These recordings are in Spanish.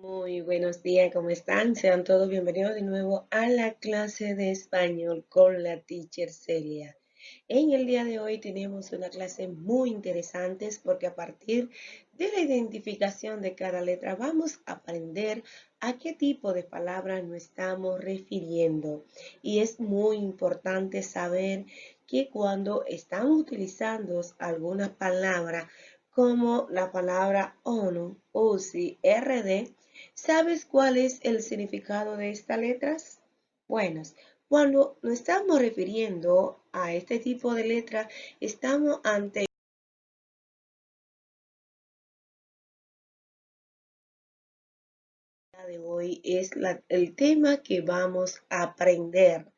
Muy buenos días, ¿cómo están? Sean todos bienvenidos de nuevo a la clase de español con la teacher Celia. En el día de hoy tenemos una clase muy interesante porque a partir de la identificación de cada letra vamos a aprender a qué tipo de palabras nos estamos refiriendo. Y es muy importante saber que cuando estamos utilizando algunas palabras como la palabra ONU, UCI, RD, ¿sabes cuál es el significado de estas letras? Bueno, cuando nos estamos refiriendo a este tipo de letras, estamos ante el día de hoy es el tema que vamos a aprender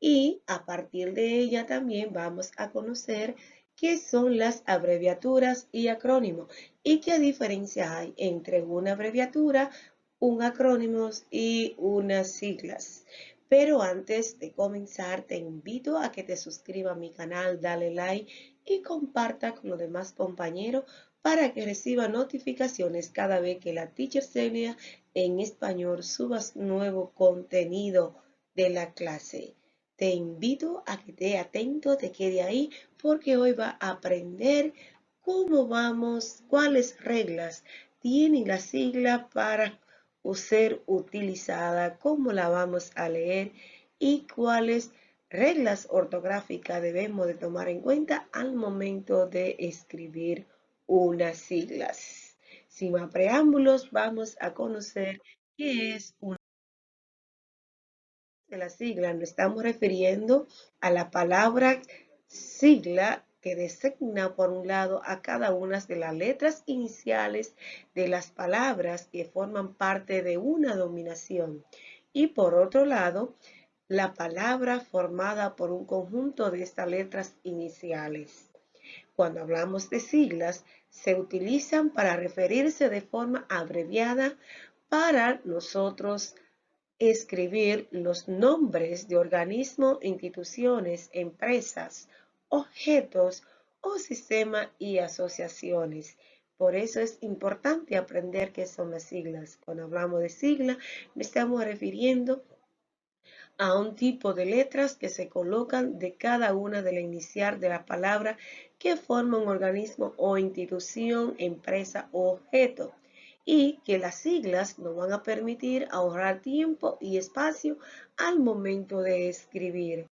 y a partir de ella también vamos a conocer qué son las abreviaturas y acrónimos y qué diferencia hay entre una abreviatura, un acrónimo y unas siglas. Pero antes de comenzar, te invito a que te suscribas a mi canal, dale like y comparta con los demás compañeros para que reciba notificaciones cada vez que la Teacher Celia en español suba nuevo contenido de la clase. Te invito a que esté atento, te quede ahí, porque hoy va a aprender cómo vamos, cuáles reglas tiene la sigla para ser utilizada, cómo la vamos a leer y cuáles reglas ortográficas debemos de tomar en cuenta al momento de escribir unas siglas. Sin más preámbulos, vamos a conocer qué es una de las siglas. Nos estamos refiriendo a la palabra sigla que designa por un lado a cada una de las letras iniciales de las palabras que forman parte de una dominación y por otro lado la palabra formada por un conjunto de estas letras iniciales. Cuando hablamos de siglas, se utilizan para referirse de forma abreviada para nosotros escribir los nombres de organismos, instituciones, empresas, objetos o sistemas y asociaciones. Por eso es importante aprender qué son las siglas. Cuando hablamos de sigla, me estamos refiriendo a un tipo de letras que se colocan de cada una de la inicial de la palabra que forma un organismo o institución, empresa o objeto, y que las siglas nos van a permitir ahorrar tiempo y espacio al momento de escribir.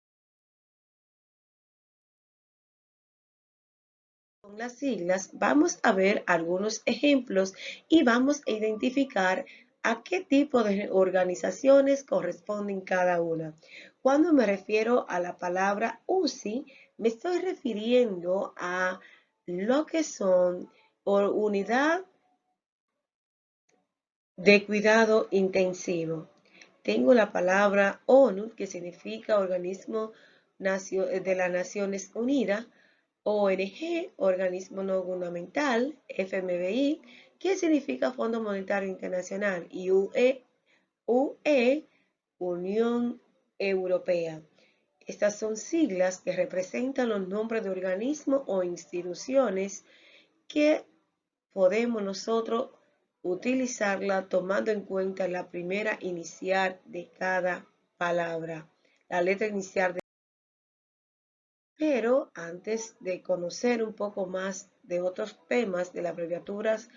Con las siglas vamos a ver algunos ejemplos y vamos a identificar a qué tipo de organizaciones corresponden cada una. Cuando me refiero a la palabra UCI, me estoy refiriendo a lo que son por unidad de cuidado intensivo. Tengo la palabra ONU, que significa Organismo de las Naciones Unidas, ONG, Organismo No Gubernamental, FMBI, que significa Fondo Monetario Internacional, y UE, Unión Europea. Estas son siglas que representan los nombres de organismos o instituciones que podemos nosotros utilizarla tomando en cuenta la primera inicial de cada palabra, la letra inicial de. Pero antes de conocer un poco más de otros temas de las abreviaturas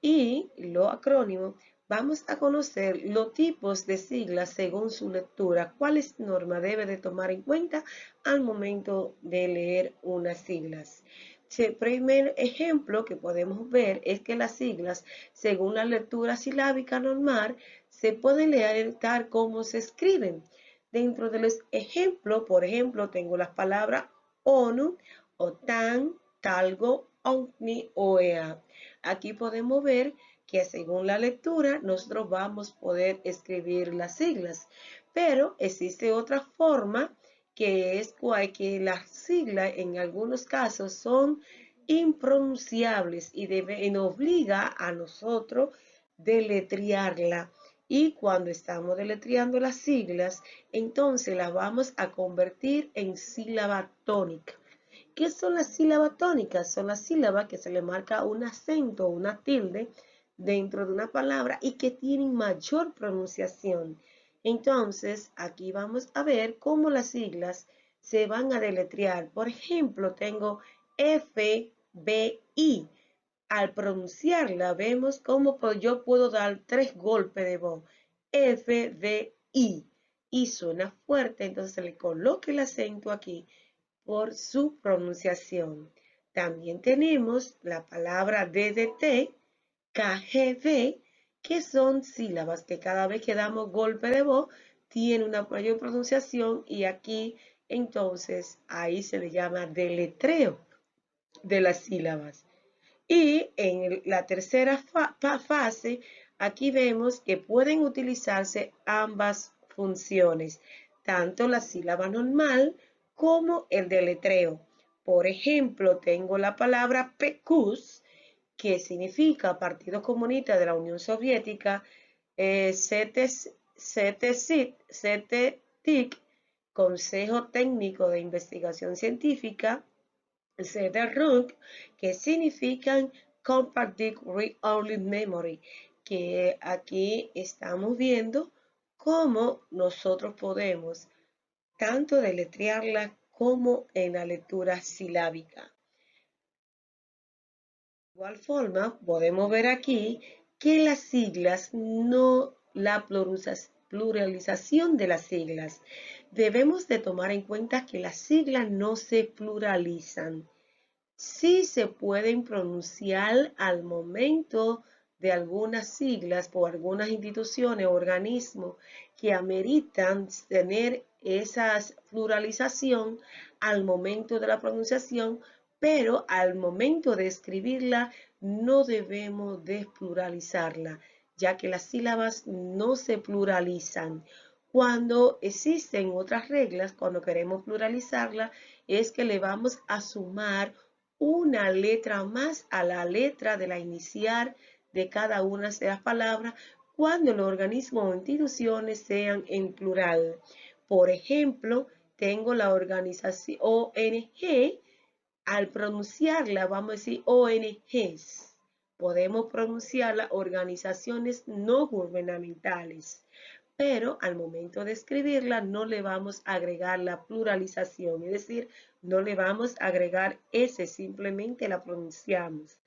y los acrónimos, vamos a conocer los tipos de siglas según su lectura, cuáles normas debe de tomar en cuenta al momento de leer unas siglas. El primer ejemplo que podemos ver es que las siglas, según la lectura silábica normal, se pueden leer tal como se escriben. Dentro de los ejemplos, por ejemplo, tengo las palabras ONU, OTAN, TALGO, OVNI, OEA. Aquí podemos ver que según la lectura nosotros vamos a poder escribir las siglas, pero existe otra forma que es que las siglas en algunos casos son impronunciables y nos obliga a nosotros deletrearla. Y cuando estamos deletreando las siglas, entonces las vamos a convertir en sílaba tónica. ¿Qué son las sílabas tónicas? Son las sílabas que se le marca un acento o una tilde dentro de una palabra y que tienen mayor pronunciación. Entonces, aquí vamos a ver cómo las siglas se van a deletrear. Por ejemplo, tengo FBI. Al pronunciarla, vemos cómo yo puedo dar 3 golpes de voz. FBI. Y suena fuerte, entonces le coloco el acento aquí por su pronunciación. También tenemos la palabra DDT, KGB, que son sílabas que cada vez que damos golpe de voz tiene una mayor pronunciación y aquí entonces ahí se le llama deletreo de las sílabas. Y en la tercera fase, aquí vemos que pueden utilizarse ambas funciones, tanto la sílaba normal como el deletreo. Por ejemplo, tengo la palabra PQS, que significa Partido Comunista de la Unión Soviética, CETIC, Consejo Técnico de Investigación Científica, CD-ROOM, que significan Compact Disk Read Only Memory, que aquí estamos viendo cómo nosotros podemos tanto deletrearla como en la lectura silábica. De igual forma, podemos ver aquí que las siglas no, la pluralización de las siglas. Debemos de tomar en cuenta que las siglas no se pluralizan. Sí se pueden pronunciar al momento de algunas siglas por algunas instituciones o organismos que ameritan tener esa pluralización al momento de la pronunciación, pero al momento de escribirla no debemos despluralizarla, ya que las sílabas no se pluralizan. Cuando existen otras reglas, cuando queremos pluralizarla, es que le vamos a sumar una letra más a la letra de la inicial de cada una de las palabras cuando los organismos o instituciones sean en plural. Por ejemplo, tengo la organización ONG. Al pronunciarla vamos a decir ONGs. Podemos pronunciarla organizaciones no gubernamentales, pero al momento de escribirla no le vamos a agregar la pluralización, es decir, no le vamos a agregar ese, simplemente la pronunciamos.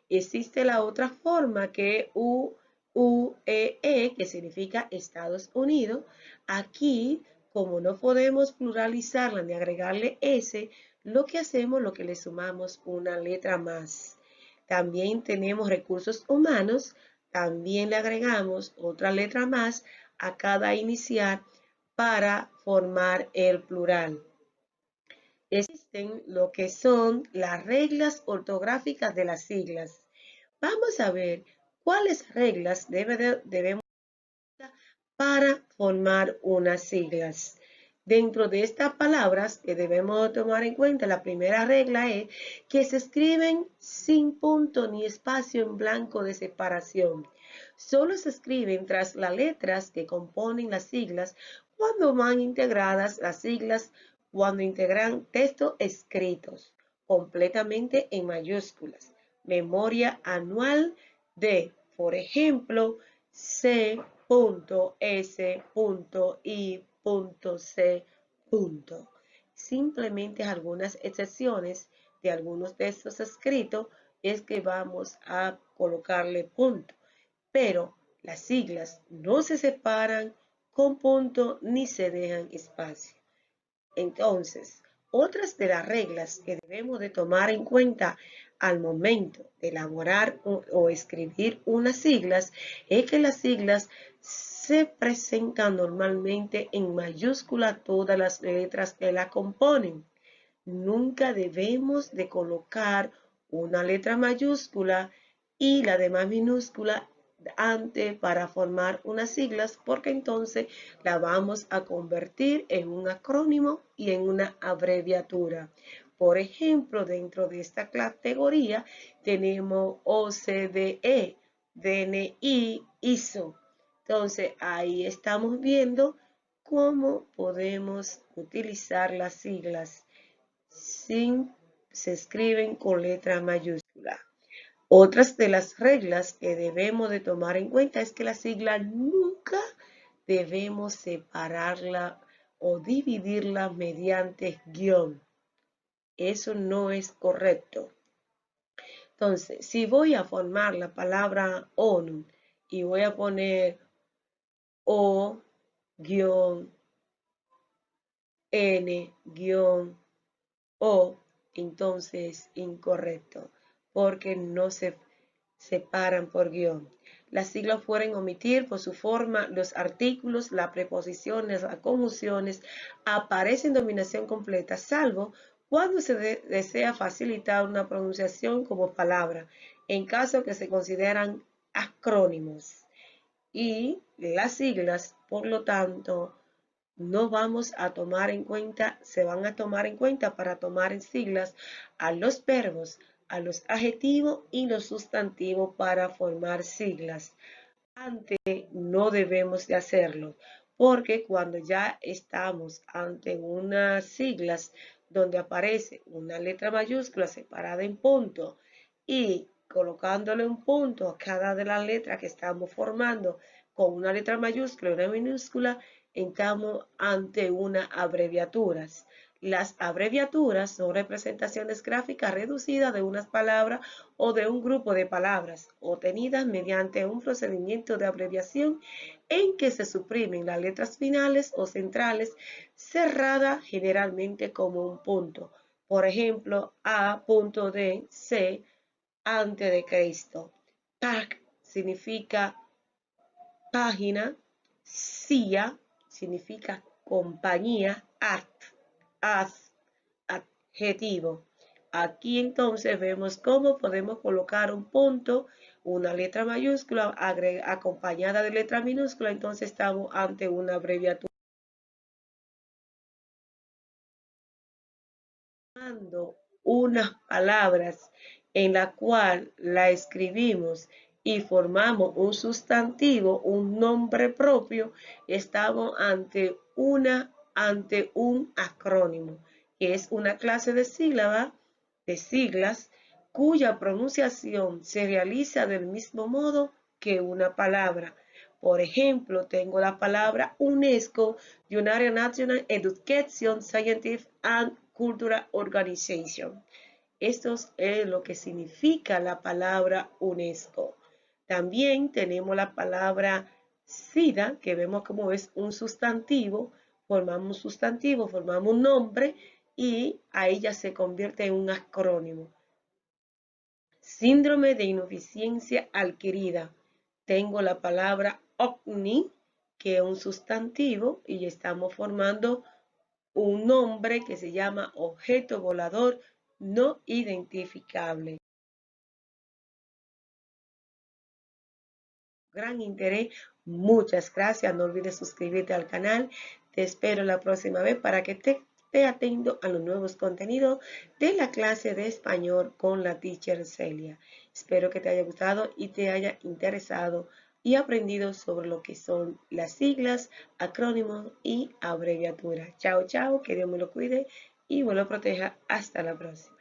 Existe la otra forma que es UEE, que significa Estados Unidos. Aquí, como no podemos pluralizarla ni agregarle S, lo que hacemos, lo que le sumamos una letra más. También tenemos recursos humanos, también le agregamos otra letra más a cada inicial para formar el plural. Existen lo que son las reglas ortográficas de las siglas. Vamos a ver cuáles reglas debemos para formar unas siglas. Dentro de estas palabras que debemos tomar en cuenta, la primera regla es que se escriben sin punto ni espacio en blanco de separación. Solo se escriben tras las letras que componen las siglas cuando van integradas las siglas, cuando integran textos escritos completamente en mayúsculas. Memoria anual de, por ejemplo, C. S.I.C. Simplemente algunas excepciones de algunos de estos escritos es que vamos a colocarle punto, pero las siglas no se separan con punto ni se dejan espacio. Entonces, otras de las reglas que debemos de tomar en cuenta al momento de elaborar o escribir unas siglas es que las siglas se presentan normalmente en mayúscula todas las letras que la componen. Nunca debemos de colocar una letra mayúscula y la demás minúscula antes para formar unas siglas, porque entonces la vamos a convertir en un acrónimo y en una abreviatura. Por ejemplo, dentro de esta categoría tenemos OCDE, DNI, ISO. Entonces ahí estamos viendo cómo podemos utilizar las siglas se escriben con letra mayúscula. Otras de las reglas que debemos de tomar en cuenta es que la sigla nunca debemos separarla o dividirla mediante guión. Eso no es correcto. Entonces, si voy a formar la palabra ONU y voy a poner O, guión, N, guión, O, entonces incorrecto, porque no se separan por guión. Las siglas pueden omitir por su forma los artículos, las preposiciones, las conjunciones, aparecen en dominación completa, salvo cuando se desea facilitar una pronunciación como palabra, en caso que se consideran acrónimos. Y las siglas, por lo tanto, no vamos a tomar en cuenta, se van a tomar en cuenta para tomar en siglas a los verbos, a los adjetivos y los sustantivos para formar siglas. Antes no debemos de hacerlo, porque cuando ya estamos ante unas siglas donde aparece una letra mayúscula separada en punto y colocándole un punto a cada de las letras que estamos formando con una letra mayúscula y una minúscula, estamos ante unas abreviaturas. Las abreviaturas son representaciones gráficas reducidas de unas palabras o de un grupo de palabras, obtenidas mediante un procedimiento de abreviación en que se suprimen las letras finales o centrales, cerrada generalmente como un punto. Por ejemplo, A.D. C antes de Cristo. PAC significa página, CIA significa compañía, adjetivo. Aquí entonces vemos cómo podemos colocar un punto, una letra mayúscula acompañada de letra minúscula, entonces estamos ante una abreviatura. Unas palabras en la cual la escribimos y formamos un sustantivo, un nombre propio, estamos ante un acrónimo, que es una clase de siglas, cuya pronunciación se realiza del mismo modo que una palabra. Por ejemplo, tengo la palabra UNESCO, United Nations Education, Scientific and Cultural Organization. Esto es lo que significa la palabra UNESCO. También tenemos la palabra SIDA, que vemos como es un sustantivo, formamos un nombre y a ella se convierte en un acrónimo. Síndrome de insuficiencia adquirida. Tengo la palabra OVNI, que es un sustantivo, y estamos formando un nombre que se llama objeto volador no identificable. Gran interés, muchas gracias. No olvides suscribirte al canal. Te espero la próxima vez para que te esté atento a los nuevos contenidos de la clase de español con la teacher Celia. Espero que te haya gustado y te haya interesado y aprendido sobre lo que son las siglas, acrónimos y abreviaturas. Chao, chao, que Dios me lo cuide y me lo proteja. Hasta la próxima.